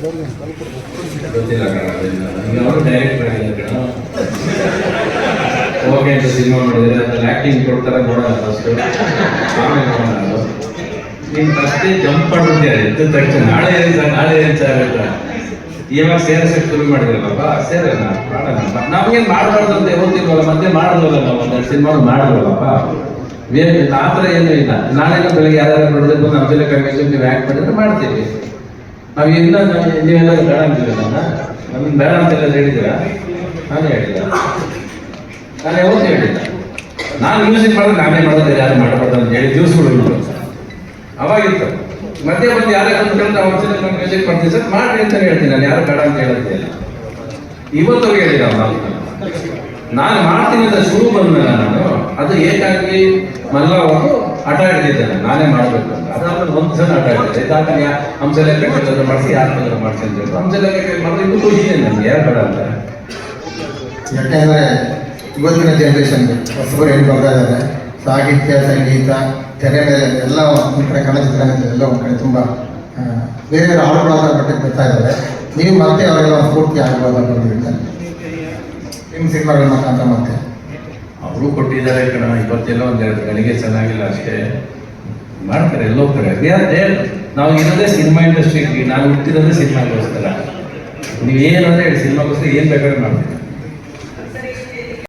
ಗೊತ್ತಿಲ್ಲ ಕಣ, ಈಗ ಅವರು ಡೈರೆಕ್ಟ್ ಆಗಿಲ್ಲ ಕಣ. ಓಕೆ ಅಂತ ಸಿನಿಮಾ ಮಾಡಿದ್ರೆ ಅದ್ರಲ್ಲಿ ಆ್ಯಕ್ಟಿಂಗ್ ಕೊಡ್ತಾರೆ, ನೋಡೋಣ ಫಸ್ಟು, ಆಮೇಲೆ ನೋಡೋಣ. ಅದು ನೀನು ಫಸ್ಟೇ ಜಂಪ್ ಮಾಡ್ಬಿಡ್ತೀಯ ಎದ್ದ ತಕ್ಷಣ ನಾಳೆ ಏನು ಸರ್ ನಾಳೆ ಏನು ಸರ್ ಅಂತ. ಇವಾಗ ಸೇರಿಸಕ್ಕೆ ಶುರು ಮಾಡಿದ್ರಲ್ಲಪ್ಪ, ಸೇರೋಣ ಮಾಡೋಣ. ನಮಗೇನು ಮಾಡಬಾರ್ದು ಅಂತ ಓದ್ತಿಲ್ವಲ್ಲ, ಮತ್ತೆ ಮಾಡಿದ್ವಲ್ಲ ನಾವು ಒಂದೆರಡು ಸಿನಿಮಾ ಮಾಡಿದ್ವಲ್ಲಪ್ಪ. ಆ ಥರ ಏನೂ ಇಲ್ಲ. ನಾಳೆನೂ ಬೆಳಗ್ಗೆ ಯಾರ್ಯಾರು ನೋಡಿದ್ರು ನಮ್ಮ ಜೊತೆ ಕಮಿಷನ್ ನೀವು ಆ್ಯಕ್ಟ್ ಮಾಡಿದ್ರೆ ಮಾಡ್ತೀವಿ. ನಾವು ಇನ್ನೂ ನೀವೆಲ್ಲರೂ ಬೇಡ ಅಂತೀವಿ, ನಮಗೆ ಬೇಡ ಅಂತೆಲ್ಲ ಹೇಳಿದ್ದೀರಾ? ನಾನೇ ಹೇಳಿಲ್ಲ, ನಾನು ಯಾವತ್ತೂ ಹೇಳಿಲ್ಲ. ನಾನು ಮ್ಯೂಸಿಕ್ ಮಾಡಿದ್ರೆ ನಾನೇ ಮಾಡೋದು, ಯಾರು ಮಾಡಬಾರ್ದು ಅಂತ ಹೇಳಿ ದಿವಸಗಳು ಅವಾಗಿತ್ತು. ಮಧ್ಯೆ ಬಂದು ಯಾರೇ ಬಂದು ನಾವು ಒಂದ್ಸಲ ನಮ್ಮ ಮ್ಯೂಸಿಕ್ ಮಾಡ್ತೀವಿ ಸರ್ ಮಾಡ್ರಿ ಅಂತ ಹೇಳ್ತೀನಿ. ನಾನು ಯಾರು ಬೇಡ ಅಂತ ಹೇಳೋದೇ ಇಲ್ಲ. ಇವತ್ತು ಹೇಳಿಲ್ಲ ನಾನು ಮಾಡ್ತೀನಿ ಅಂತ ಶುರು ಬಂದ್ಮೇಲೆ ನಾನು ಅದು ಏಕಾಗಿ ಮಲ್ಲ ಒಂದು ಆಟ ಹಿಡಿದಿದ್ದೇನೆ, ನಾನೇ ಮಾಡಬೇಕು ಅಂತ. ಅದಾದ್ಮೇಲೆ ಒಂದು ಸಲ ಆಟ ಹಿಡಿದೆ. ಇದಾದ್ಮೇಲೆ ಹಂಸಲೇಖ ಮಾಡಿಸಿ ಯಾರು ಮಾಡಿಸಿ ಅಂತ ಹೇಳಿ ಹಂಸಲೇಖ ಮಾಡಿದ್ರೆ ಇನ್ನೂ ಖುಷಿ ಇದೆ ನನಗೆ, ಯಾರು ಬೇಡ ಅಂತ. ಯಾಕೆಂದರೆ ಇವತ್ತಿನ ಜನ್ರೇಷನ್ಗೆ ಹೊಸಬರು ಏನು ಬರ್ತಾ ಇದ್ದಾರೆ, ಸಾಹಿತ್ಯ ಸಂಗೀತ ತೆರೆ ಮೇಲೆ ಎಲ್ಲ ಒಂದು ಕಡೆ ಕನ್ನಡ ಚಿತ್ರರಂಗದಲ್ಲಿ ಎಲ್ಲ ಒಂದು ಕಡೆ ತುಂಬ ಬೇರೆ ಬೇರೆ ಹಾಡುಗಳಾದ ಮಟ್ಟಿಗೆ ಬರ್ತಾ ಇದ್ದಾರೆ. ನೀವು ಮತ್ತೆ ಅವರೆಲ್ಲ ಸ್ಫೂರ್ತಿ ಆಗಬಹುದು ಅನ್ನೋದ್ರಿಂದ ನಿಮ್ಮ ಸಿನಿಮಾಗಳ ಮುಖಾಂತರ ಮತ್ತೆ ಅವರು ಕೊಟ್ಟಿದ್ದಾರೆ ಕಣ. ಇವತ್ತೆಲ್ಲ ಒಂದೆರಡು ಗಳಿಗೆ ಚೆನ್ನಾಗಿಲ್ಲ ಅಷ್ಟೇ, ಮಾಡ್ತಾರೆ ಎಲ್ಲೋ ಕಡೆ. ನಾವು ಇರೋದೇ ಸಿನಿಮಾ ಇಂಡಸ್ಟ್ರಿಗೆ, ನಾನು ಹುಟ್ಟಿರೋದೇ ಸಿನಿಮಾಗೋಸ್ಕರ. ನೀವೇನಂದ್ರೆ ಸಿನಿಮಾಗೋಸ್ಕರ ಏನು ಬೇಕಾದ್ರೆ ಮಾಡ್ತೀವಿ.